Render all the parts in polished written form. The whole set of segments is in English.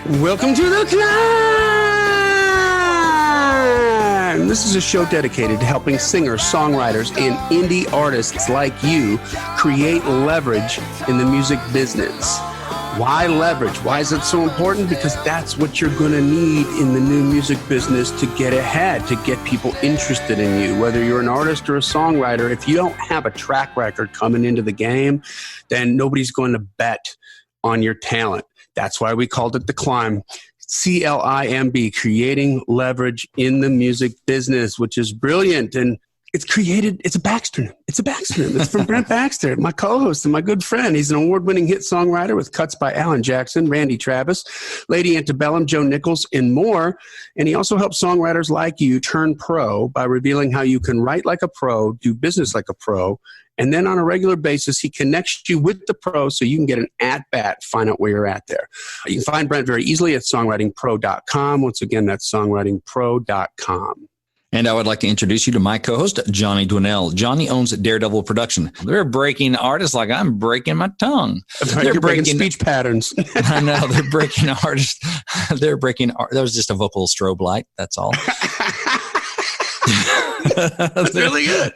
Welcome to the C.L.I.M.B. This is a show dedicated to helping singers, songwriters, and indie artists like you create leverage in the music business. Why leverage? Why is it so important? Because that's what you're going to need in the new music business to get ahead, to get people interested in you. Whether you're an artist or a songwriter, if you don't have a track record coming into the game, then nobody's going to bet on your talent. That's why we called it the C.L.I.M.B, C.L.I.M.B, creating leverage in the music business, which is brilliant. And it's a Baxter. It's from Brent Baxter, my co-host and my good friend. He's an award-winning hit songwriter with cuts by Alan Jackson, Randy Travis, Lady Antebellum, Joe Nichols, and more. And he also helps songwriters like you turn pro by revealing how you can write like a pro, do business like a pro, and then on a regular basis, he connects you with the pro so you can get an at-bat, find out where you're at there. You can find Brent very easily at songwritingpro.com. Once again, that's songwritingpro.com. And I would like to introduce you to my co-host, Johnny Dwinell. Johnny owns Daredevil Production. They're breaking artists like I'm breaking my tongue. They're breaking speech patterns. I know. They're breaking artists. That was just a vocal strobe light. That's all. That's really good.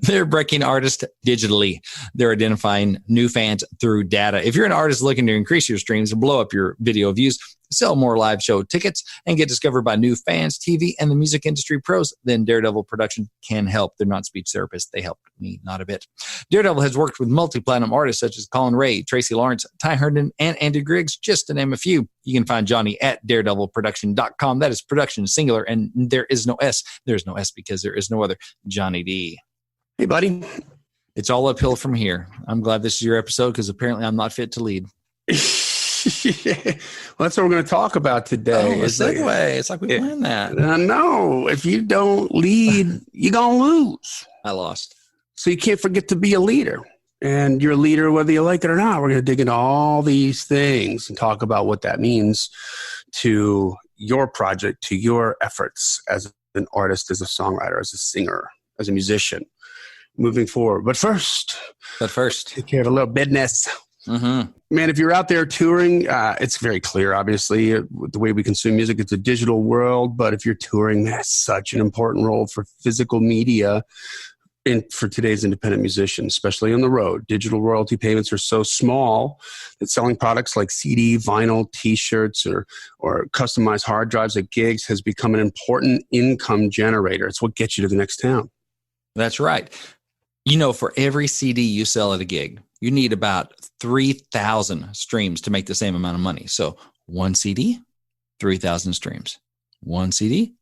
They're breaking artists digitally. They're identifying new fans through data. If you're an artist looking to increase your streams and blow up your video views, sell more live show tickets, and get discovered by new fans, TV, and the music industry pros, then Daredevil Production can help. They're not speech therapists. They help me not a bit. Daredevil has worked with multi-platinum artists such as Colin Ray, Tracy Lawrence, Ty Herndon, and Andy Griggs, just to name a few. You can find Johnny at daredevilproduction.com. That is production singular, and there is no S. There's no S because there is no other Johnny D. Hey, buddy. It's all uphill from here. I'm glad this is your episode because apparently I'm not fit to lead. Well, that's what we're going to talk about today. Oh, a segue. It's like we planned that. No, if you don't lead, you're going to lose. I lost. So you can't forget to be a leader. And you're a leader whether you like it or not. We're going to dig into all these things and talk about what that means to your project, to your efforts as an artist, as a songwriter, as a singer, as a musician, moving forward. But first, take care of a little business. Mm-hmm. Man, if you're out there touring, it's very clear, obviously, the way we consume music. It's a digital world, but if you're touring, that's such an important role for physical media and for today's independent musicians, especially on the road. Digital royalty payments are so small that selling products like CD, vinyl, T-shirts, or customized hard drives at gigs has become an important income generator. It's what gets you to the next town. That's right. You know, for every CD you sell at a gig, you need about 3,000 streams to make the same amount of money. So one CD, 3,000 streams. One CD,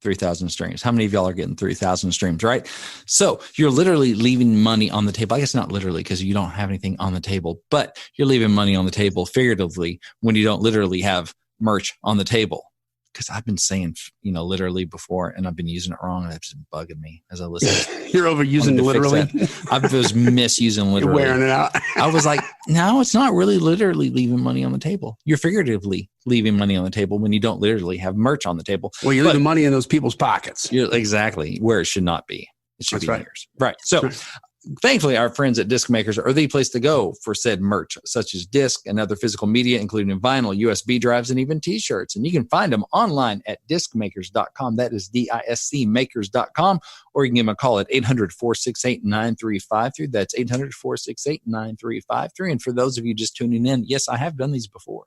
3,000 streams. How many of y'all are getting 3,000 streams, right? So you're literally leaving money on the table. I guess not literally because you don't have anything on the table, but you're leaving money on the table figuratively when you don't literally have merch on the table. Because I've been saying, literally before, and I've been using it wrong, and it's been bugging me as I listen. You're overusing literally. I was misusing literally. You're wearing it out. I was like, no, it's not really literally leaving money on the table. You're figuratively leaving money on the table when you don't literally have merch on the table. Well, you're leaving money in those people's pockets. Exactly where it should not be. It should be yours. Right. So. Right. Thankfully, our friends at Disc Makers are the place to go for said merch, such as disc and other physical media, including vinyl, USB drives, and even T-shirts. And you can find them online at discmakers.com. That is DISCmakers.com. Or you can give them a call at 800-468-9353. That's 800-468-9353. And for those of you just tuning in, yes, I have done these before.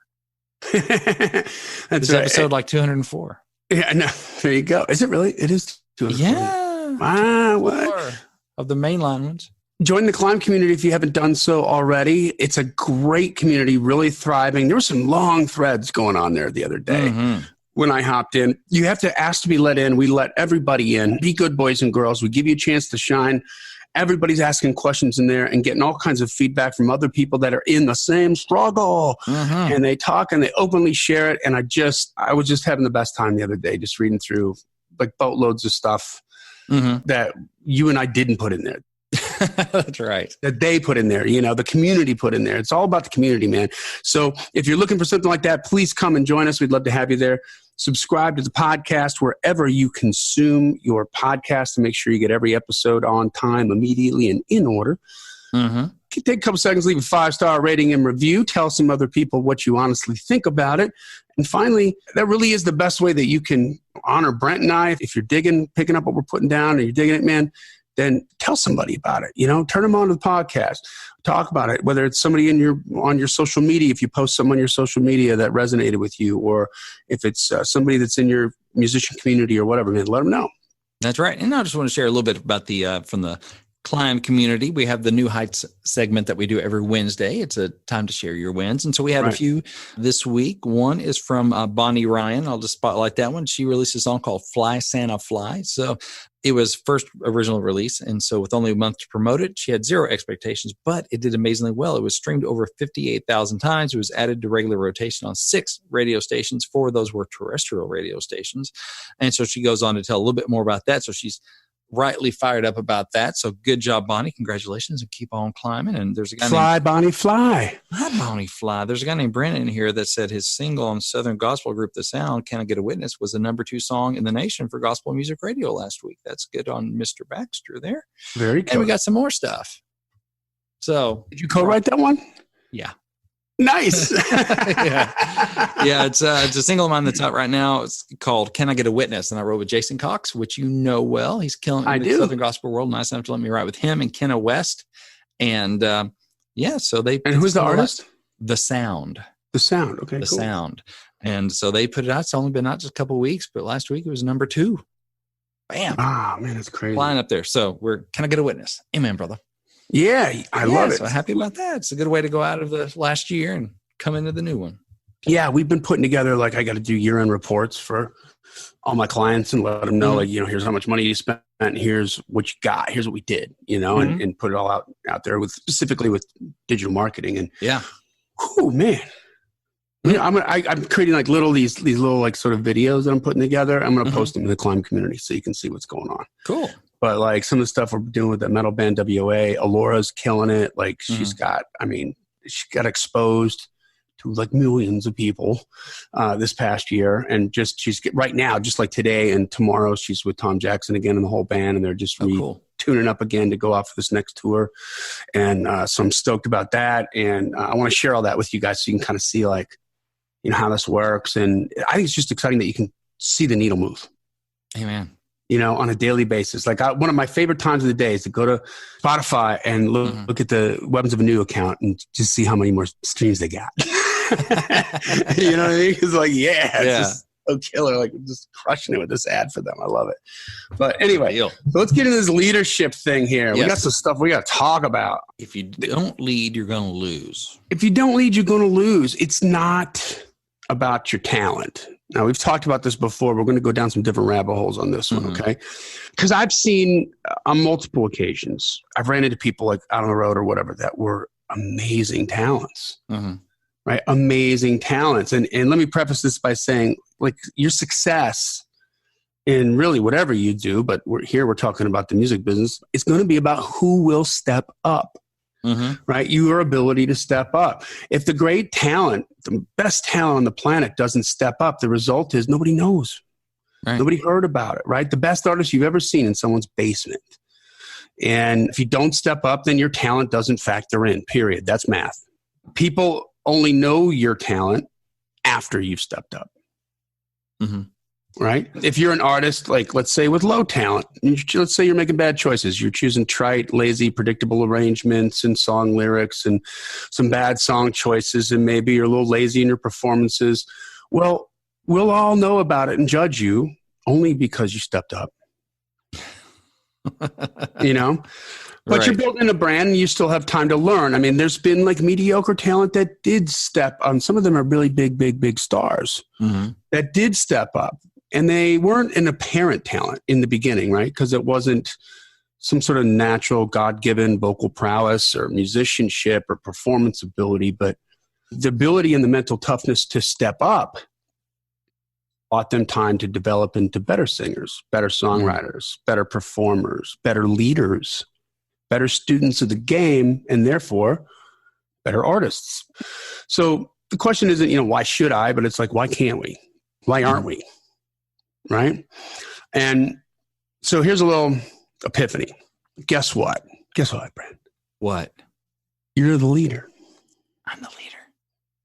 That's this right. episode like 204. Yeah, no, there you go. Is it really? It is 204. Yeah. Wow, what? Of the mainline ones. Join the C.L.I.M.B community if you haven't done so already. It's a great community, really thriving. There were some long threads going on there the other day when I hopped in. You have to ask to be let in. We let everybody in. Be good boys and girls. We give you a chance to shine. Everybody's asking questions in there and getting all kinds of feedback from other people that are in the same struggle. And they talk and they openly share it. And I was just having the best time the other day, just reading through like boatloads of stuff that you and I didn't put in there. That's right. That they put in there, the community put in there. It's all about the community, man. So if you're looking for something like that, please come and join us. We'd love to have you there. Subscribe to the podcast wherever you consume your podcast to make sure you get every episode on time, immediately, and in order. take a couple seconds, leave a 5-star rating and review. Tell some other people what you honestly think about it. And finally, that really is the best way that you can honor Brent and I. If you're picking up what we're putting down and you're digging it, man, then tell somebody about it. Turn them on to the podcast. Talk about it, whether it's somebody on your social media, if you post something on your social media that resonated with you, or if it's somebody that's in your musician community or whatever, man, let them know. That's right. And I just want to share a little bit about from the C.L.I.M.B community. We have the New Heights segment that we do every Wednesday. It's a time to share your wins. And so we have a few this week. One is from Bonnie Ryan. I'll just spotlight that one. She released a song called Fly Santa Fly. So it was first original release. And so with only a month to promote it, she had zero expectations, but it did amazingly well. It was streamed over 58,000 times. It was added to regular rotation on 6 radio stations. 4 of those were terrestrial radio stations. And so she goes on to tell a little bit more about that. So she's rightly fired up about that. So good job, Bonnie. Congratulations, and keep on climbing. And there's a guy named Bonnie, fly. Hi, Bonnie, fly. There's a guy named Brent in here that said his single on Southern gospel group The Sound, Can I Get a Witness, was the number 2 song in the nation for gospel music radio last week. That's good on Mr. Baxter there. Very good. And we got some more stuff. So did you co-write that one? Yeah. Nice. Yeah, it's a single of mine that's out right now. It's called Can I Get a Witness? And I wrote with Jason Cox, which you know well. He's killing it in the Southern gospel world. Nice enough to let me write with him and Kenna West. And so they... And who's the artist? The Sound. The Sound. Okay, The Sound. And so they put it out. It's only been out just a couple of weeks, but last week it was number 2. Bam. Ah, man, that's crazy. Flying up there. So Can I Get a Witness? Amen, brother. Yeah, I love it. So happy about that. It's a good way to go out of the last year and come into the new one. Yeah, we've been putting together, I got to do year-end reports for all my clients and let them know, here's how much money you spent, and here's what you got, here's what we did, and put it all out there specifically with digital marketing. And oh man, I'm creating these little sort of videos that I'm putting together. I'm going to post them in the C.L.I.M.B community so you can see what's going on. Cool. But some of the stuff we're doing with the metal band WA, Alora's killing it. She got exposed to millions of people this past year. And she's right now, just like today and tomorrow, she's with Tom Jackson again and the whole band. And they're just tuning up again to go off for this next tour. And so I'm stoked about that. And I want to share all that with you guys so you can kind of see how this works. And I think it's just exciting that you can see the needle move. Amen. On a daily basis. One of my favorite times of the day is to go to Spotify and look at the Weapons of a New account and just see how many more streams they got. You know what I mean? It's it's just so killer. Just crushing it with this ad for them. I love it. But anyway, so let's get into this leadership thing here. Yes. We got some stuff we got to talk about. If you don't lead, you're going to lose. If you don't lead, you're going to lose. It's not about your talent. Now, we've talked about this before. We're going to go down some different rabbit holes on this one, okay? Because I've seen on multiple occasions, I've ran into people out on the road or whatever that were amazing talents, right? Amazing talents. And let me preface this by saying, your success in really whatever you do, but we're talking about the music business, it's going to be about who will step up. Right? Your ability to step up. If the great talent, the best talent on the planet doesn't step up, the result is nobody knows. Right. Nobody heard about it, right? The best artist you've ever seen in someone's basement. And if you don't step up, then your talent doesn't factor in, period. That's math. People only know your talent after you've stepped up. Right? If you're an artist, let's say with low talent, let's say you're making bad choices. You're choosing trite, lazy, predictable arrangements and song lyrics and some bad song choices, and maybe you're a little lazy in your performances. Well, we'll all know about it and judge you only because you stepped up. But you're building a brand and you still have time to learn. I mean, there's been mediocre talent that did step on. Some of them are really big stars that did step up. And they weren't an apparent talent in the beginning, right? Because it wasn't some sort of natural God-given vocal prowess or musicianship or performance ability, but the ability and the mental toughness to step up bought them time to develop into better singers, better songwriters, better performers, better leaders, better students of the game, and therefore better artists. So the question isn't, why should I? But it's why can't we? Why aren't we? Right? And so here's a little epiphany. Guess what, Brent? What? You're the leader. I'm the leader.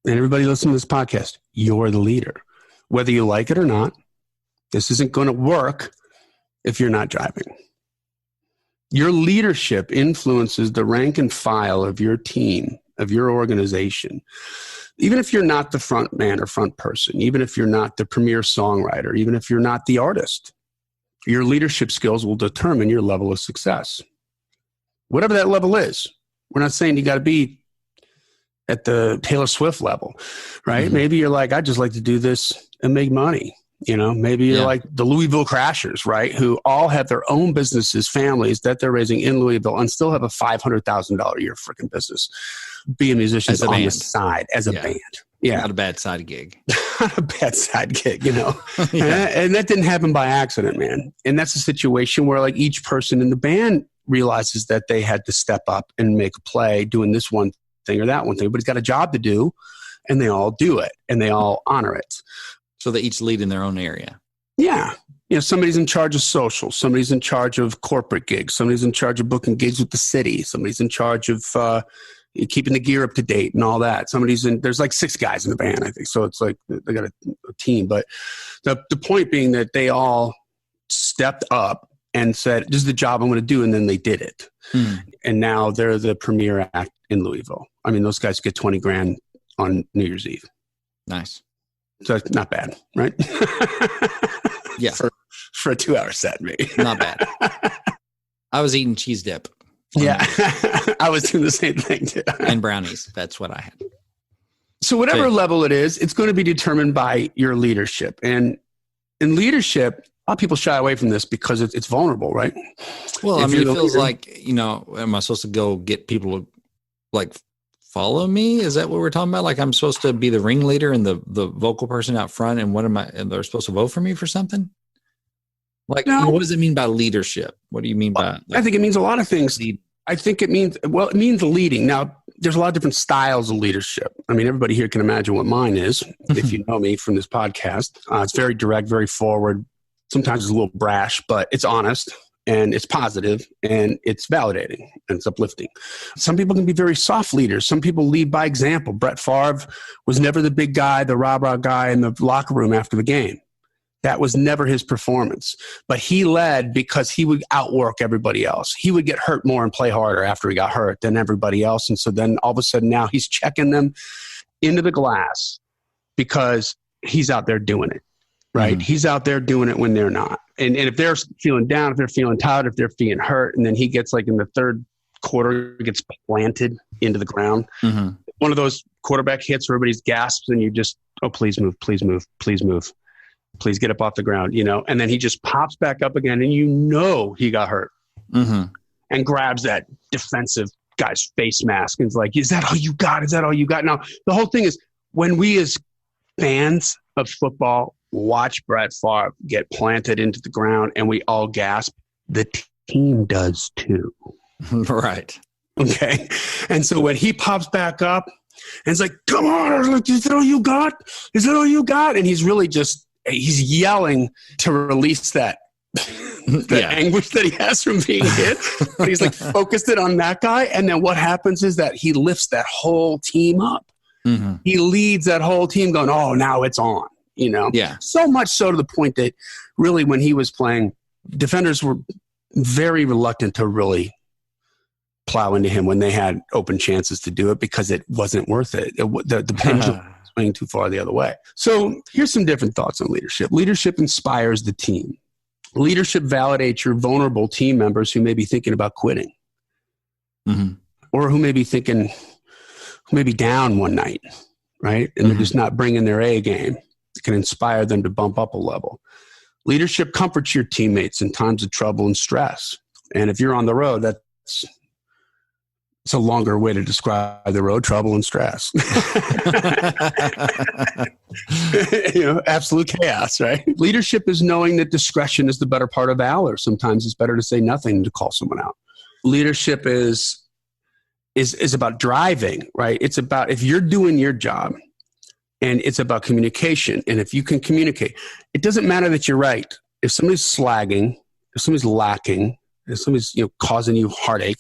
And everybody listening to this podcast, you're the leader. Whether you like it or not, this isn't going to work if you're not driving. Your leadership influences the rank and file of your team, of your organization. Even if you're not the front man or front person, even if you're not the premier songwriter, even if you're not the artist, your leadership skills will determine your level of success. Whatever that level is. We're not saying you got to be at the Taylor Swift level, right? Maybe you're like, I just like to do this and make money. Maybe you're like the Louisville Crashers, right? Who all have their own businesses, families that they're raising in Louisville and still have a $500,000 a year freaking business. Being musicians on the side as a band. Yeah. Not a bad side gig. Not a bad side gig, and that didn't happen by accident, man. And that's a situation where like each person in the band realizes that they had to step up and make a play doing this one thing or that one thing. Everybody's got a job to do, and they all do it, and they all honor it. So they each lead in their own area. Yeah. Somebody's in charge of social. Somebody's in charge of corporate gigs. Somebody's in charge of booking gigs with the city. Somebody's in charge of keeping the gear up to date and all that. There's like 6 guys in the band, I think. So it's like they got a team. But the point being that they all stepped up and said, this is the job I'm going to do. And then they did it. And now they're the premier act in Louisville. I mean, those guys get 20 grand on New Year's Eve. Nice. So it's not bad, right? Yeah. For a 2-hour set, maybe. Not bad. I was eating cheese dip. Yeah. I was doing the same thing too. And brownies. That's what I had. So whatever level it is, it's going to be determined by your leadership. And in leadership, a lot of people shy away from this because it's vulnerable, right? Well, it feels like, am I supposed to go get people to like follow me? Is that what we're talking about? Like I'm supposed to be the ringleader and the vocal person out front, and and they're supposed to vote for me for something? Like, no. What does it mean by leadership? What do you mean by? I think it means a lot of things. I think it means leading. Now, there's a lot of different styles of leadership. I mean, everybody here can imagine what mine is. If you know me from this podcast, it's very direct, very forward. Sometimes it's a little brash, but it's honest and it's positive and it's validating and it's uplifting. Some people can be very soft leaders. Some people lead by example. Brett Favre was never the big guy, the rah-rah guy in the locker room after the game. That was never his performance. But he led because he would outwork everybody else. He would get hurt more and play harder after he got hurt than everybody else. And so then all of a sudden now he's checking them into the glass because he's out there doing it, right? Mm-hmm. He's out there doing it when they're not. And if they're feeling down, if they're feeling tired, if they're feeling hurt, and then he gets like in the third quarter, gets planted into the ground. Mm-hmm. One of those quarterback hits where everybody's gasps and you just, oh, please move, please move, please move. Please get up off the ground, and then he just pops back up again and he got hurt and grabs that defensive guy's face mask and is like, is that all you got? Is that all you got? Now, the whole thing is when we as fans of football watch Brett Favre get planted into the ground and we all gasp, the team does too. Right. Okay. And so when he pops back up and it's like, come on, is that all you got? Is that all you got? And he's really he's yelling to release that anguish that he has from being hit. But he's like focused it on that guy. And then what happens is that he lifts that whole team up. Mm-hmm. He leads that whole team going, oh, now it's on, Yeah. So much so to the point that really when he was playing, defenders were very reluctant to really plow into him when they had open chances to do it because it wasn't worth it. The pendulum swing too far the other way. So here's some different thoughts on leadership. Leadership inspires the team. Leadership validates your vulnerable team members who may be thinking about quitting or who may be down one night, right? And they're just not bringing their A game. It can inspire them to bump up a level. Leadership comforts your teammates in times of trouble and stress. And if you're on the road, it's a longer way to describe the road, trouble and stress. Absolute chaos, right? Leadership is knowing that discretion is the better part of valor. Sometimes it's better to say nothing than to call someone out. Leadership is about driving, right? It's about if you're doing your job and it's about communication. And if you can communicate, it doesn't matter that you're right. If somebody's slagging, if somebody's lacking, if somebody's, causing you heartache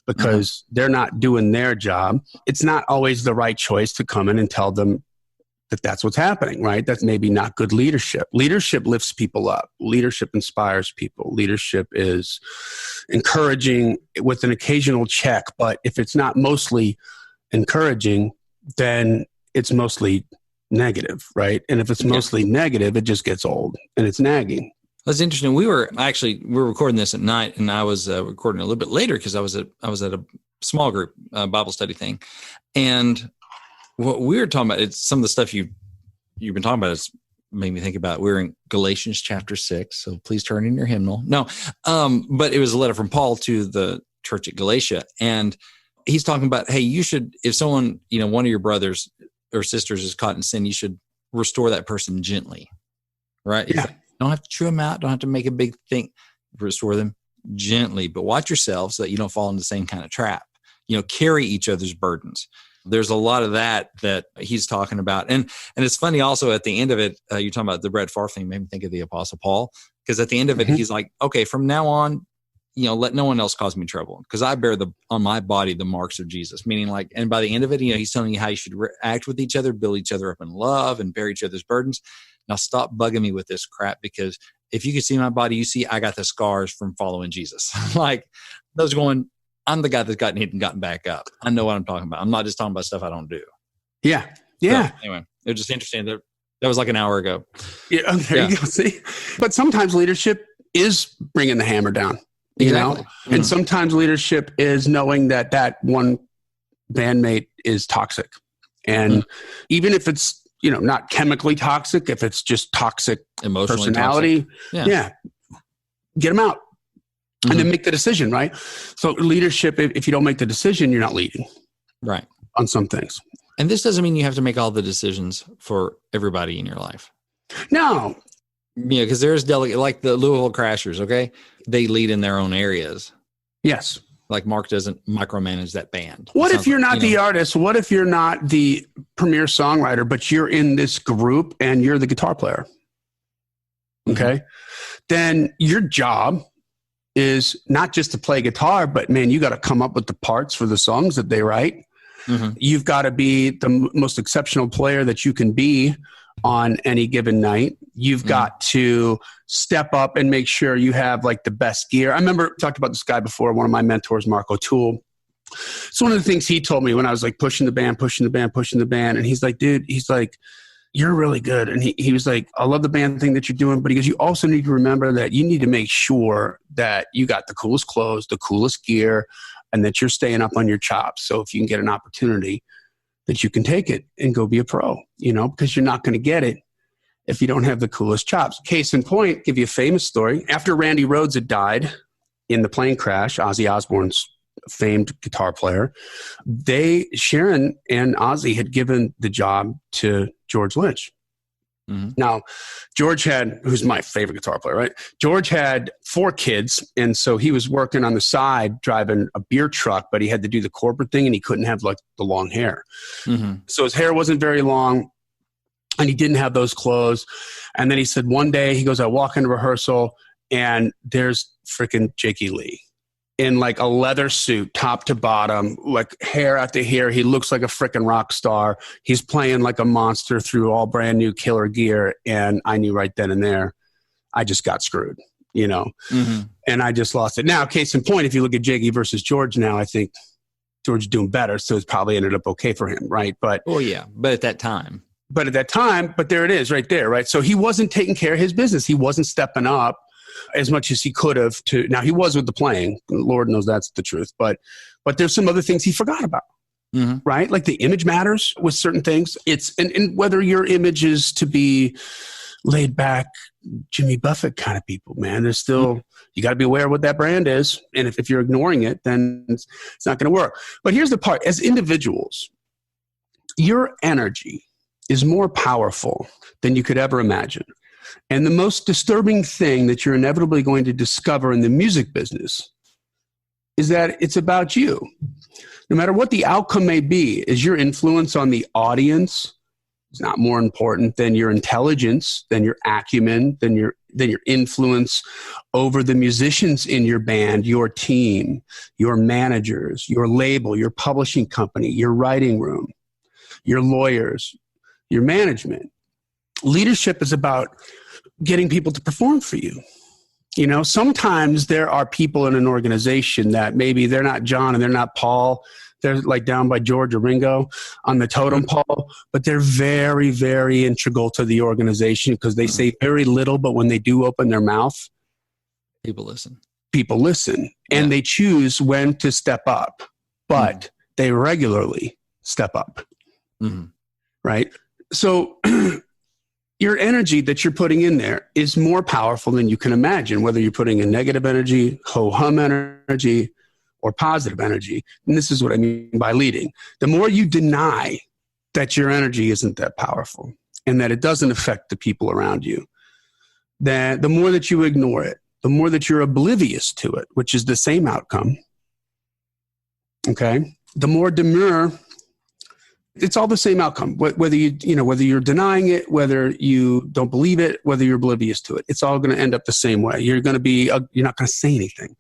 because they're not doing their job, it's not always the right choice to come in and tell them that that's what's happening, right? That's maybe not good leadership. Leadership lifts people up. Leadership inspires people. Leadership is encouraging with an occasional check. But if it's not mostly encouraging, then it's mostly negative, right? And if it's mostly negative, it just gets old and it's nagging. That's interesting. We're recording this at night, and I was recording a little bit later because I was at a small group Bible study thing, and what we were talking about, it's some of the stuff you've been talking about. It's made me think about. We're in Galatians chapter 6, so please turn in your hymnal. No, but it was a letter from Paul to the church at Galatia, and he's talking about, hey, you should, if someone, one of your brothers or sisters is caught in sin, you should restore that person gently, right? Yeah. Don't have to chew them out. Don't have to make a big thing. Restore them gently, but watch yourself so that you don't fall into the same kind of trap. Carry each other's burdens. There's a lot of that he's talking about. And it's funny also at the end of it, you're talking about the Brett Favre thing, made me think of the Apostle Paul, because at the end of it, he's like, okay, from now on, let no one else cause me trouble because I bear on my body the marks of Jesus. Meaning like, and by the end of it, he's telling you how you should act with each other, build each other up in love and bear each other's burdens. Now stop bugging me with this crap, because if you can see my body, you see I got the scars from following Jesus. Like those going, I'm the guy that's gotten hit and gotten back up. I know what I'm talking about. I'm not just talking about stuff I don't do. Yeah. Yeah. So, anyway, it was just interesting. That was like an hour ago. Yeah. There you go. See, but sometimes leadership is bringing the hammer down, Exactly. And sometimes leadership is knowing that one bandmate is toxic. And even if it's, not chemically toxic, if it's just toxic Emotionally personality, toxic. Get them out. And then make the decision, right? So leadership, if you don't make the decision, you're not leading. Right. On some things. And this doesn't mean you have to make all the decisions for everybody in your life. No. Because there's delegate, like the Louisville Crashers, okay? They lead in their own areas. Yes. Like Mark doesn't micromanage that band. What if you're not the artist? What if you're not the premier songwriter, but you're in this group and you're the guitar player? Okay. Then your job is not just to play guitar, but man, you got to come up with the parts for the songs that they write. You've got to be the most exceptional player that you can be on any given night. You've got to step up and make sure you have like the best gear. I remember I talked about this guy before, one of my mentors, Mark O'Toole. So one of the things he told me when I was like pushing the band, and he's like, dude, you're really good. And he was like, I love the band thing that you're doing, but he goes, you also need to remember that you need to make sure that you got the coolest clothes, the coolest gear, and that you're staying up on your chops. So if you can get an opportunity, that you can take it and go be a pro, because you're not going to get it if you don't have the coolest chops. Case in point, give you a famous story. After Randy Rhoads had died in the plane crash, Ozzy Osbourne's famed guitar player, Sharon and Ozzy had given the job to George Lynch. Now, George who's my favorite guitar player, right? George had 4 kids, and so he was working on the side driving a beer truck, but he had to do the corporate thing, and he couldn't have like the long hair. So his hair wasn't very long, and he didn't have those clothes. And then he said one day, he goes, I walk into rehearsal, and there's freaking Jakey Lee in like a leather suit, top to bottom, like hair out to here. He looks like a freaking rock star. He's playing like a monster through all brand new killer gear. And I knew right then and there, I just got screwed, and I just lost it. Now, case in point, if you look at Jakey versus George now, I think George is doing better. So it's probably ended up okay for him. Right. But at that time, but there it is right there. Right. So he wasn't taking care of his business. He wasn't stepping up as much as he could have now he was with the playing. Lord knows that's the truth. But there's some other things he forgot about, right? Like the image matters with certain things. And whether your image is to be laid back, Jimmy Buffett kind of people, man, there's still, you got to be aware of what that brand is. And if you're ignoring it, then it's not going to work. But here's the part. As individuals, your energy is more powerful than you could ever imagine. And the most disturbing thing that you're inevitably going to discover in the music business is that it's about you. No matter what the outcome may be, is your influence on the audience is not more important than your intelligence, than your acumen, than your then your influence over the musicians in your band, your team, your managers, your label, your publishing company, your writing room, your lawyers, your management. Leadership is about getting people to perform for you. You know, sometimes there are people in an organization that maybe they're not John and they're not Paul. They're like down by George or Ringo on the totem pole, but they're very, very integral to the organization because they say very little, but when they do open their mouth, people listen. People listen, and they choose when to step up, but they regularly step up, right? So your energy that you're putting in there is more powerful than you can imagine, whether you're putting in negative energy, ho-hum energy, or positive energy. And this is what I mean by leading. The more you deny that your energy isn't that powerful and that it doesn't affect the people around you, then the more that you ignore it, the more that you're oblivious to it, which is the same outcome. Okay? The more demure, it's all the same outcome. Whether you're denying it, whether you don't believe it, whether you're oblivious to it, it's all going to end up the same way. You're not going to say anything.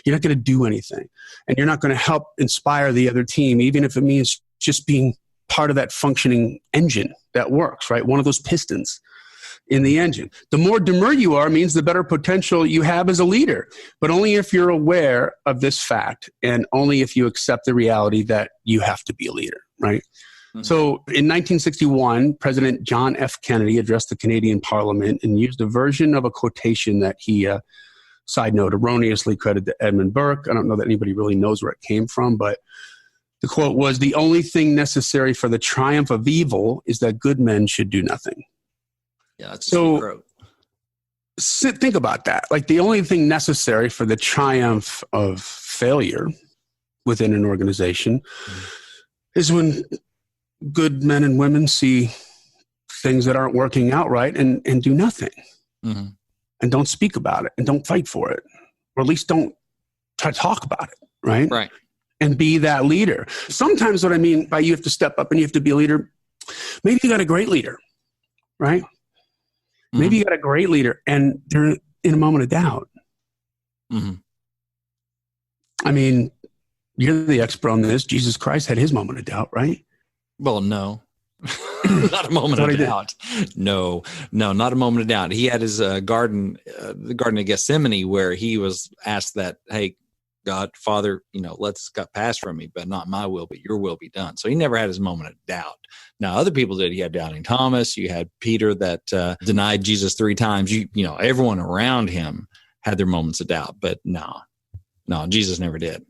You're not going to do anything. And you're not going to help inspire the other team, even if it means just being part of that functioning engine that works, right? One of those pistons in the engine. The more demure you are means the better potential you have as a leader, but only if you're aware of this fact and only if you accept the reality that you have to be a leader, right? So in 1961, President John F. Kennedy addressed the Canadian Parliament and used a version of a quotation that he, side note, erroneously credited to Edmund Burke. I don't know that anybody really knows where it came from, but the quote was, "The only thing necessary for the triumph of evil is that good men should do nothing." Yeah, that's so. Think about that. Like the only thing necessary for the triumph of failure within an organization is when good men and women see things that aren't working out right and do nothing and don't speak about it and don't fight for it, or at least don't try to talk about it. Right. And be that leader. Sometimes what I mean by you have to step up and you have to be a leader. Maybe you got a great leader, right? Maybe you got a great leader and they're in a moment of doubt. I mean, you're the expert on this. Jesus Christ had his moment of doubt, right? Well, no, not a moment of doubt. No, not a moment of doubt. He had his the Garden of Gethsemane, where he was asked that, "Hey, God, Father, let this cup pass from me, but not my will, but your will be done." So he never had his moment of doubt. Now, other people did. You had doubting Thomas. You had Peter that denied Jesus 3 times. Everyone around him had their moments of doubt, but no, Jesus never did.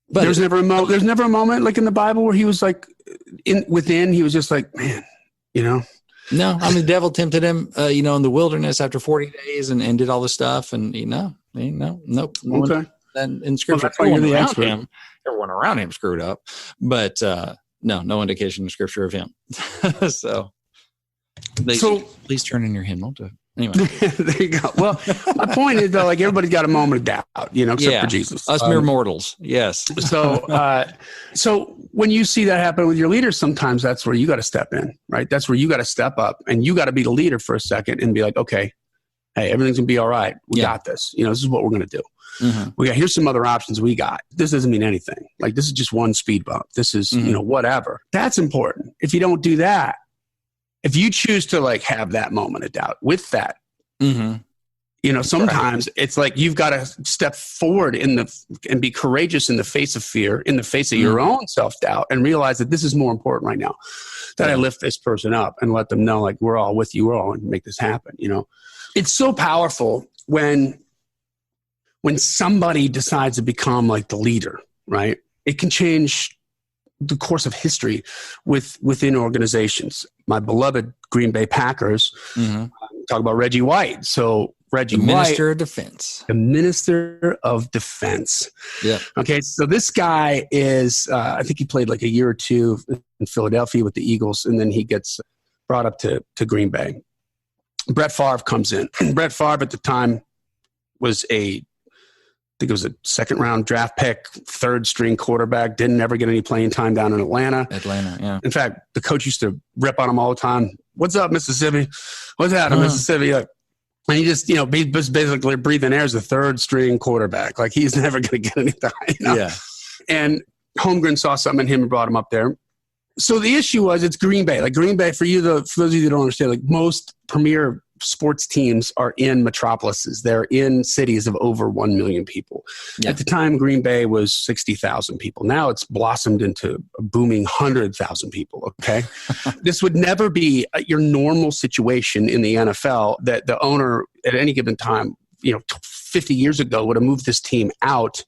But there's never a moment like in the Bible where he was like he was just like, man, No, I mean, the devil tempted him, in the wilderness after 40 days and did all this stuff. And, nope. Okay. And in Scripture, everyone around him screwed up. But no indication in Scripture of him. So please turn in your hymnal to anyway. There you go. Well, my point is though, like everybody's got a moment of doubt, except for Jesus. Us mere mortals. Yes. So when you see that happen with your leaders, sometimes that's where you got to step in, right? That's where you got to step up and you got to be the leader for a second and be like, okay, hey, everything's gonna be all right. We got this. This is what we're gonna do. Here's some other options we got. This doesn't mean anything. Like this is just one speed bump. This is, whatever. That's important. If you don't do that, if you choose to like have that moment of doubt with that, sometimes it's like you've got to step forward and be courageous in the face of fear, in the face of your own self-doubt, and realize that this is more important right now, that I lift this person up and let them know like we're all with you, we're all going to make this happen. It's so powerful when somebody decides to become like the leader, right? It can change the course of history within organizations. My beloved Green Bay Packers talk about Reggie White. So Reggie White, Minister of Defense. The Minister of Defense. Yeah. Okay. So this guy is, I think he played like a year or two in Philadelphia with the Eagles, and then he gets brought up to Green Bay. Brett Favre comes in. Brett Favre at the time was I think it was a second round draft pick, third string quarterback, didn't ever get any playing time down in Atlanta. Yeah. In fact, the coach used to rip on him all the time. What's up, Mississippi? What's happening, Mississippi? Like, And he just, he was basically breathing air as the third string quarterback. Like he's never going to get anything. Yeah. And Holmgren saw something in him and brought him up there. So the issue was it's Green Bay. Like Green Bay, for those of you that don't understand, like most premier sports teams are in metropolises. They're in cities of over 1 million people. Yeah. At the time, Green Bay was 60,000 people. Now it's blossomed into a booming 100,000 people, okay? This would never be your normal situation in the NFL that the owner at any given time, 50 years ago would have moved this team out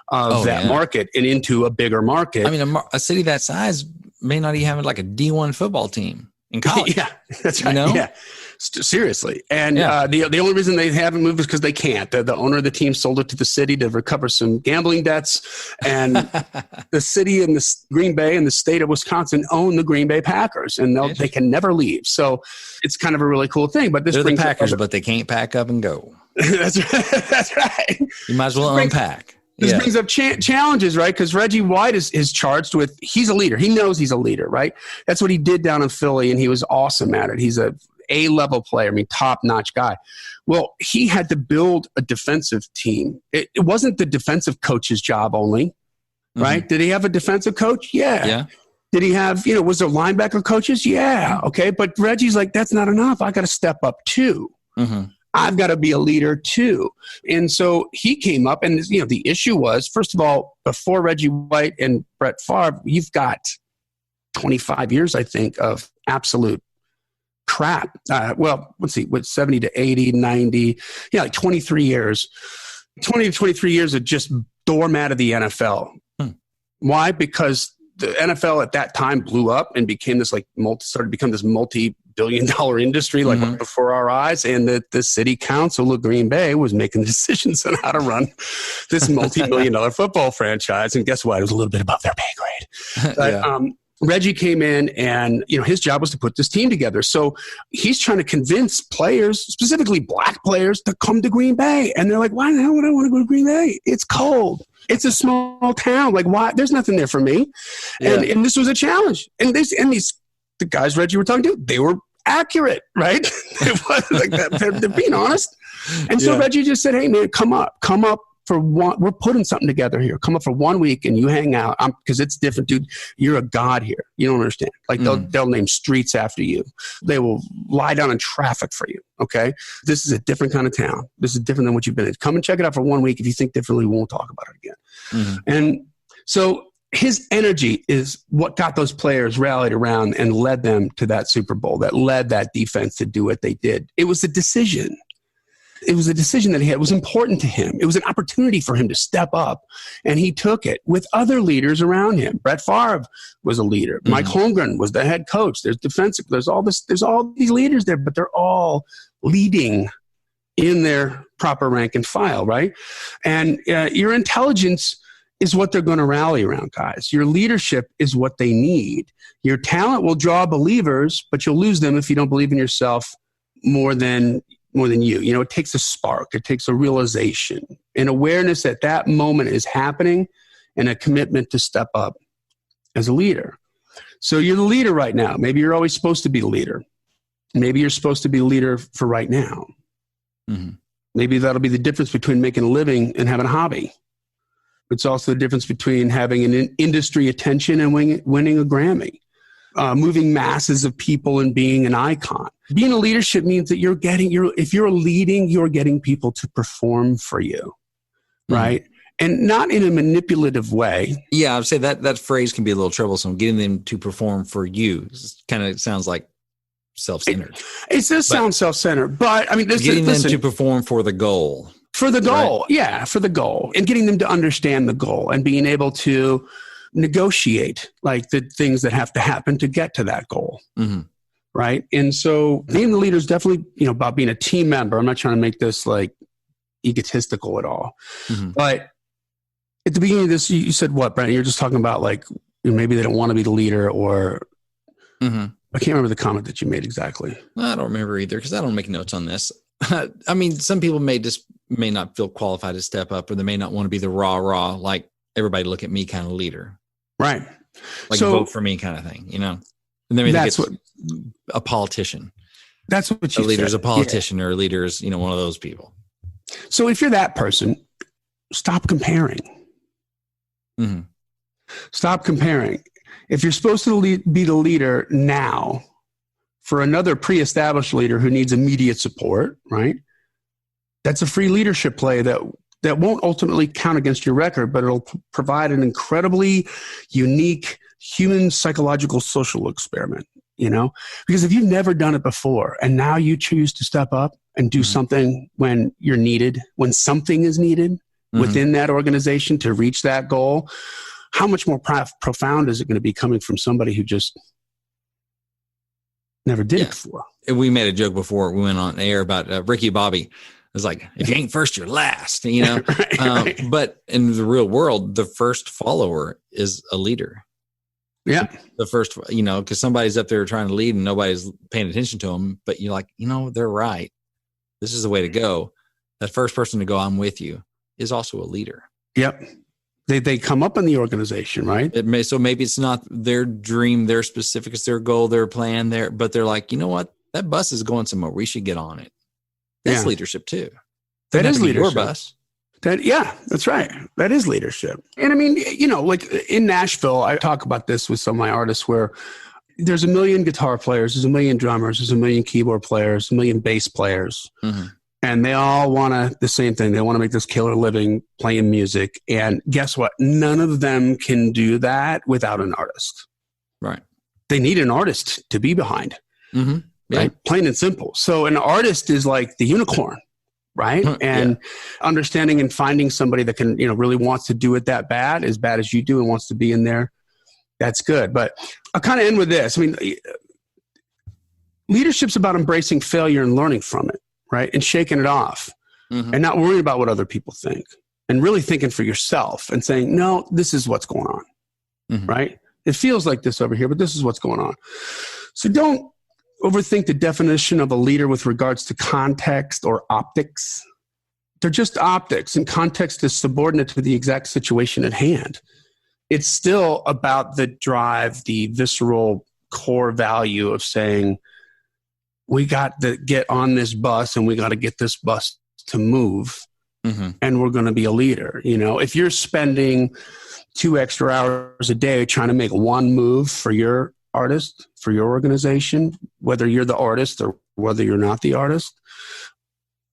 of that market and into a bigger market. I mean, a city that size may not even have like a D1 football team in college. Yeah, that's right. Yeah. Seriously. And the only reason they haven't moved is because they can't. The owner of the team sold it to the city to recover some gambling debts. And the city and the Green Bay and the state of Wisconsin own the Green Bay Packers, and they can never leave. So it's kind of a really cool thing. But they're the Packers, but they can't pack up and go. That's right. That's right. You might as well unpack. This brings up challenges, right? Because Reggie White is charged with, he's a leader. He knows he's a leader, right? That's what he did down in Philly, and he was awesome at it. He's a A-level player, top-notch guy. Well, he had to build a defensive team. It wasn't the defensive coach's job only, right? Did he have a defensive coach? Yeah. Did he have, was there linebacker coaches? Yeah. Okay. But Reggie's like, that's not enough. I got to step up too. I've got to be a leader too. And so he came up, and the issue was, first of all, before Reggie White and Brett Favre, you've got 25 years, I think, of absolute crap. Let's see, 70 to 80, 90, like 23 years, 20 to 23 years of just doormat of the NFL. Why? Because the NFL at that time blew up and became this started to become this multi-billion-dollar industry right before our eyes, and the city council of Green Bay was making decisions on how to run this multi-million-dollar football franchise. And guess what? It was a little bit above their pay grade. But, Reggie came in, and his job was to put this team together. So he's trying to convince players, specifically black players, to come to Green Bay. And they're like, why the hell would I want to go to Green Bay? It's cold. It's a small town. Like, why? There's nothing there for me. Yeah. And this was a challenge. And the guys Reggie were talking to, they were accurate, right? It was like that. They're being honest. And so Reggie just said, hey man, come up for one. We're putting something together here. Come up for 1 week and you hang out. Because it's different, dude. You're a god here. You don't understand. Like they'll name streets after you. They will lie down in traffic for you. Okay. This is a different kind of town. This is different than what you've been in. Come and check it out for 1 week. If you think differently, we won't talk about it again. And so his energy is what got those players rallied around and led them to that Super Bowl, that led that defense to do what they did. It was a decision. It was a decision that he had. It was important to him. It was an opportunity for him to step up, and he took it with other leaders around him. Brett Favre was a leader. Mike Holmgren was the head coach. There's defensive. There's all these leaders there, but they're all leading in their proper rank and file, right? And your intelligence is what they're going to rally around, guys. Your leadership is what they need. Your talent will draw believers, but you'll lose them if you don't believe in yourself more than you. It takes a spark. It takes a realization, an awareness that that moment is happening, and a commitment to step up as a leader. So you're the leader right now. Maybe you're always supposed to be the leader. Maybe you're supposed to be a leader for right now. Maybe that'll be the difference between making a living and having a hobby. It's also the difference between having an industry attention and winning a Grammy. Moving masses of people and being an icon. Being a leadership means that if you're leading, you're getting people to perform for you, right? And not in a manipulative way. Yeah, I would say that phrase can be a little troublesome. Getting them to perform for you kind of sounds like self-centered. It does sound self-centered, but I mean, getting them to perform for the goal. For the goal, right? For the goal, and getting them to understand the goal and being able to negotiate like the things that have to happen to get to that goal. Right. And so being the leader is definitely, about being a team member. I'm not trying to make this like egotistical at all, but at the beginning of this, you said what, Brent? You're just talking about like, maybe they don't want to be the leader or I can't remember the comment that you made exactly. I don't remember either because I don't make notes on this. I mean, some people may not feel qualified to step up, or they may not want to be the rah, like everybody look at me kind of leader. Right. Like vote for me kind of thing, And then maybe that's a politician. That's what you A leader's said. a politician, or a leader's, one of those people. So if you're that person, stop comparing. Mm-hmm. Stop comparing. If you're supposed to be the leader now for another pre-established leader who needs immediate support, right? That's a free leadership play that won't ultimately count against your record, but it'll provide an incredibly unique human psychological social experiment, because if you've never done it before and now you choose to step up and do something when you're needed, when something is needed within that organization to reach that goal, how much more profound is it going to be coming from somebody who just never did it before? We made a joke before we went on air about Ricky Bobby. It was like, if you ain't first, you're last, right. But in the real world, the first follower is a leader. Yeah. The first, because somebody's up there trying to lead and nobody's paying attention to them, but you're like, they're right. This is the way to go. That first person to go, I'm with you, is also a leader. Yep. They come up in the organization, right? So maybe it's not their dream, their specific, it's their goal, their plan, but they're like, you know what? That bus is going somewhere. We should get on it. That's leadership too. That is leadership. Your bus. That's right. That is leadership. And I mean, like in Nashville, I talk about this with some of my artists where there's 1 million guitar players, there's 1 million drummers, there's 1 million keyboard players, 1 million bass players. Mm-hmm. And they all want the same thing. They want to make this killer living playing music. And guess what? None of them can do that without an artist. Right. They need an artist to be behind. Mm-hmm. Yeah. Right? Plain and simple. So an artist is like the unicorn, right? And understanding and finding somebody that can, really wants to do it that bad as you do and wants to be in there. That's good. But I'll kind of end with this. I mean, leadership's about embracing failure and learning from it. Right. And shaking it off and not worrying about what other people think and really thinking for yourself and saying, no, this is what's going on. Right. It feels like this over here, but this is what's going on. So don't overthink the definition of a leader with regards to context or optics. They're just optics, and context is subordinate to the exact situation at hand. It's still about the drive, the visceral core value of saying, we got to get on this bus and we got to get this bus to move and we're going to be a leader. If you're spending 2 extra hours a day trying to make one move for your artist, for your organization, whether you're the artist or whether you're not the artist,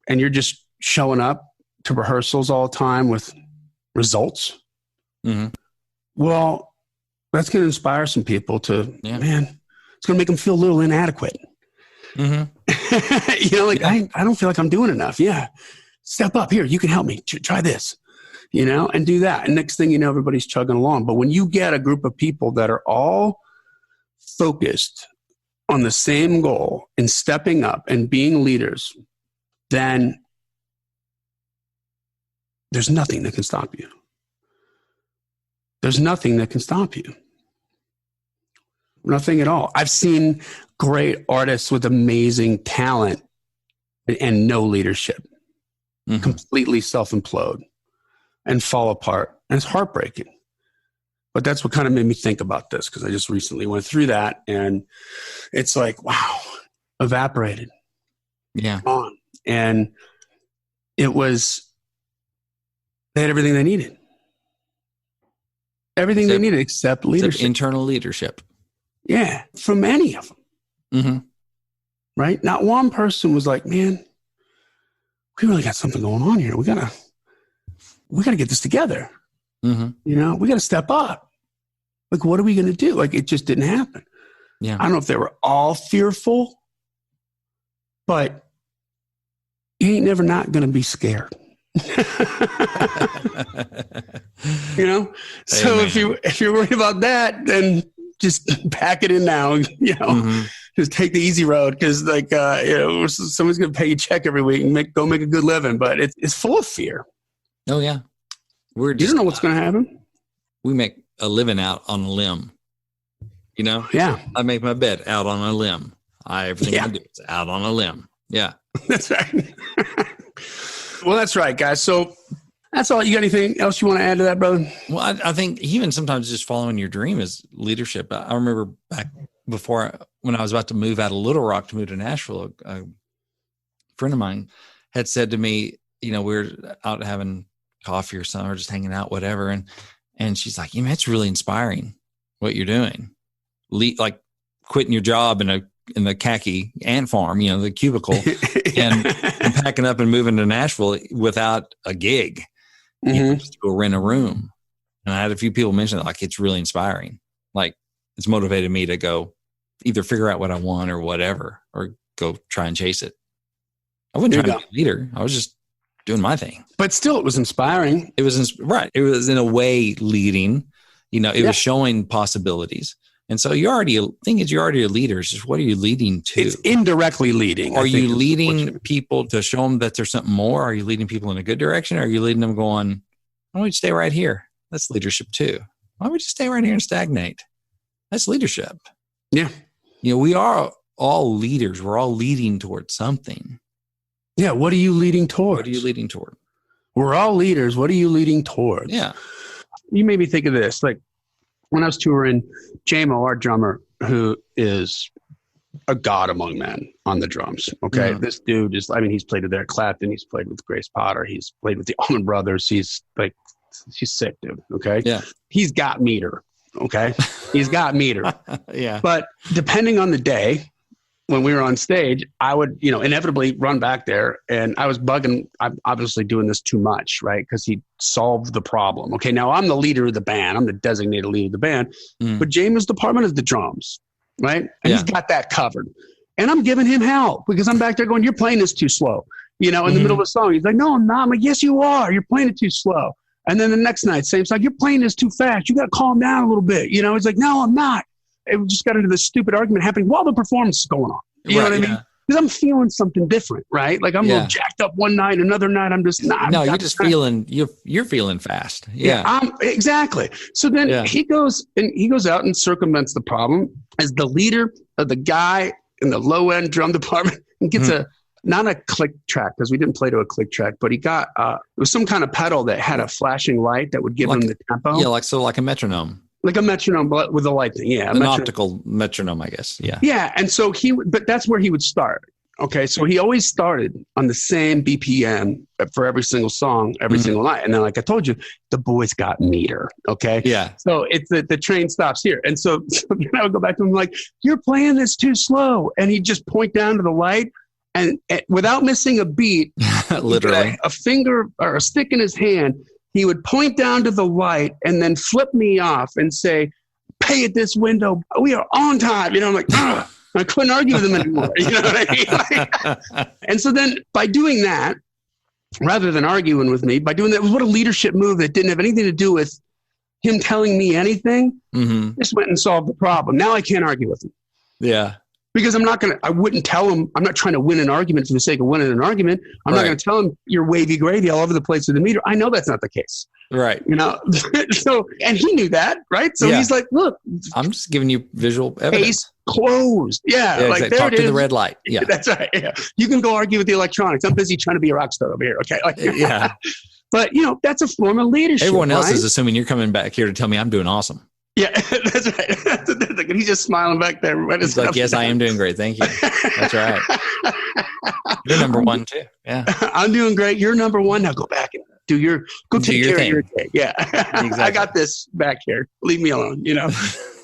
and you're just showing up to rehearsals all the time with results, well, that's going to inspire some people to, man, it's going to make them feel a little inadequate. I don't feel like I'm doing enough. Yeah. Step up here. You can help me. Try this, and do that. And next thing you know, everybody's chugging along. But when you get a group of people that are all focused on the same goal and stepping up and being leaders, then there's nothing that can stop you. There's nothing that can stop you. Nothing at all. I've seen great artists with amazing talent and no leadership completely self-implode and fall apart. And it's heartbreaking. But that's what kind of made me think about this, because I just recently went through that and it's like, wow, evaporated. Yeah. Gone. And it was, they had everything they needed. Everything they needed except leadership. Except internal leadership. Yeah, from any of them. Right? Not one person was like, man, we really got something going on here. We gotta get this together. We gotta step up. Like, what are we gonna do? Like, it just didn't happen. Yeah. I don't know if they were all fearful, but you ain't never not gonna be scared. So Amen. if you're worried about that, then just pack it in now, just take the easy road. Because someone's going to pay you a check every week and go make a good living, but it's full of fear. Oh yeah. You don't know what's going to happen. We make a living out on a limb, Yeah. I make my bed out on a limb. Everything I do is out on a limb. Yeah. That's right. Well, that's right, guys. So that's all. You got anything else you want to add to that, brother? Well, I think even sometimes just following your dream is leadership. I remember back before when I was about to move out of Little Rock to move to Nashville, a friend of mine had said to me, we were out having coffee or something, or just hanging out, whatever. And she's like, it's really inspiring what you're doing. Like quitting your job in the khaki ant farm, the cubicle, and packing up and moving to Nashville without a gig, just to go rent a room. And I had a few people mention that, like, it's really inspiring. Like, it's motivated me to go either figure out what I want or whatever, or go try and chase it. I wasn't trying to be a leader. I was just doing my thing. But still, it was inspiring. It was right. It was in a way leading. It was showing possibilities. And so you're already a leader. It's just, what are you leading to? It's indirectly leading. Are you leading people to show them that there's something more? Are you leading people in a good direction? Or are you leading them going, why don't we stay right here? That's leadership too. Why don't we just stay right here and stagnate? That's leadership. Yeah. We are all leaders. We're all leading towards something. Yeah. What are you leading towards? What are you leading toward? We're all leaders. What are you leading towards? Yeah. You made me think of this. Like, when I was touring, J-Mo, our drummer, who is a god among men on the drums. Okay. Mm-hmm. This dude is, he's played with Eric Clapton. He's played with Grace Potter. He's played with the Allman Brothers. He's sick, dude. Okay. Yeah. He's got meter. Okay. He's got meter. Yeah. But depending on the day, when we were on stage, I would, inevitably run back there, and I was bugging. I'm obviously doing this too much, right? Because he solved the problem. Okay, now I'm the leader of the band. I'm the designated leader of the band. But James' department is the drums, right? And he's got that covered. And I'm giving him hell because I'm back there going, you're playing this too slow. In the middle of a song. He's like, no, I'm not. I'm like, yes, you are. You're playing it too slow. And then the next night, same song, you're playing this too fast. You got to calm down a little bit. He's like, no, I'm not. It just got into this stupid argument happening while the performance is going on. You know what I mean? Because I'm feeling something different, right? Like, I'm a little jacked up one night, another night I'm just not. No, you're just feeling, you're feeling fast. Yeah. Exactly. So then he goes out and circumvents the problem as the leader of the guy in the low end drum department, and gets not a click track, because we didn't play to a click track, but he got, it was some kind of pedal that had a flashing light that would give him the tempo. Yeah. Like a metronome. Like a metronome, but with a light thing. Yeah. An optical metronome, I guess. Yeah. Yeah. And so but that's where he would start. Okay. So he always started on the same BPM for every single song, every single night. And then, like I told you, the boy's got meter. Okay. Yeah. So it's the train stops here. And so then I would go back to him like, you're playing this too slow. And he'd just point down to the light, and without missing a beat, literally a finger or a stick in his hand, he would point down to the light and then flip me off and say, pay at this window. We are on time. I'm like, ugh. I couldn't argue with him anymore. You know what I mean? And so then by doing that, rather than arguing with me, by doing that, it was what a leadership move that didn't have anything to do with him telling me anything. Just went and solved the problem. Now I can't argue with him. Yeah. Because I wouldn't tell him, I'm not trying to win an argument for the sake of winning an argument. I'm not going to tell him you're wavy gravy all over the place with the meter. I know that's not the case. Right. So, and he knew that, right? So he's like, look, I'm just giving you visual evidence. Case closed. Yeah. Like exactly. Talk to the red light. Yeah. That's right. Yeah. You can go argue with the electronics. I'm busy trying to be a rock star over here. Okay. Yeah. But that's a form of leadership. Everyone else is assuming you're coming back here to tell me I'm doing awesome. Yeah, that's right. He's just smiling back there. He's like, yes, I am doing great. Thank you. That's right. You're number one too. Yeah. I'm doing great. You're number one. Now go back and take care of your day. Yeah. Exactly. I got this back here. Leave me alone,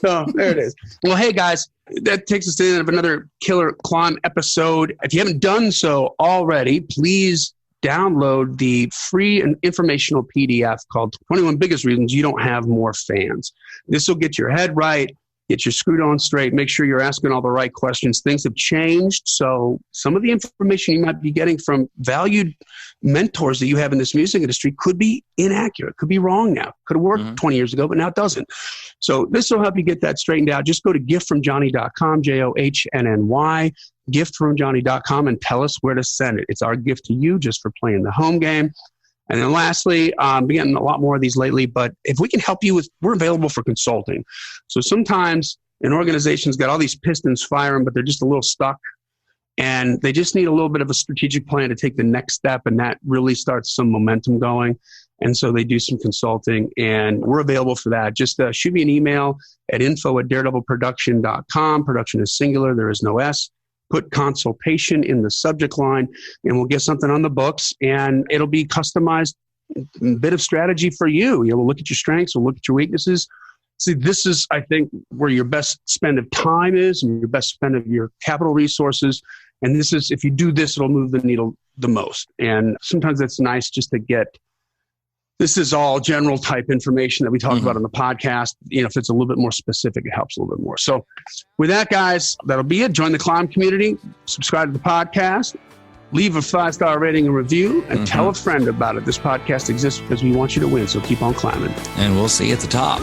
So there it is. Well, hey guys, that takes us to the end of another Killer Climb episode. If you haven't done so already, please download the free and informational PDF called 21 Biggest Reasons You Don't Have More Fans. This will get your head right, get your screwed on straight, make sure you're asking all the right questions. Things have changed, so some of the information you might be getting from valued mentors that you have in this music industry could be inaccurate, could be wrong now. Could have worked 20 years ago, but now it doesn't. So this will help you get that straightened out. Just go to giftfromjohnny.com, JOHNNY, giftfromjohnny.com, and tell us where to send it. It's our gift to you just for playing the home game. And then lastly, I'm getting a lot more of these lately, but if we can help you we're available for consulting. So sometimes an organization's got all these pistons firing, but they're just a little stuck. And they just need a little bit of a strategic plan to take the next step, and that really starts some momentum going. And so they do some consulting, and we're available for that. Just shoot me an email at info@daredevilproduction.com. Production is singular. There is no S. Put consultation in the subject line, and we'll get something on the books, and it'll be customized bit of strategy for you. We'll look at your strengths. We'll look at your weaknesses. See, this is, I think, where your best spend of time is and your best spend of your capital resources. And this is, if you do this, it'll move the needle the most. And sometimes it's nice just to get, this is all general type information that we talk about on the podcast. If it's a little bit more specific, it helps a little bit more. So with that, guys, that'll be it. Join the C.L.I.M.B community, subscribe to the podcast, leave a 5-star rating and review, and tell a friend about it. This podcast exists because we want you to win. So keep on climbing. And we'll see you at the top.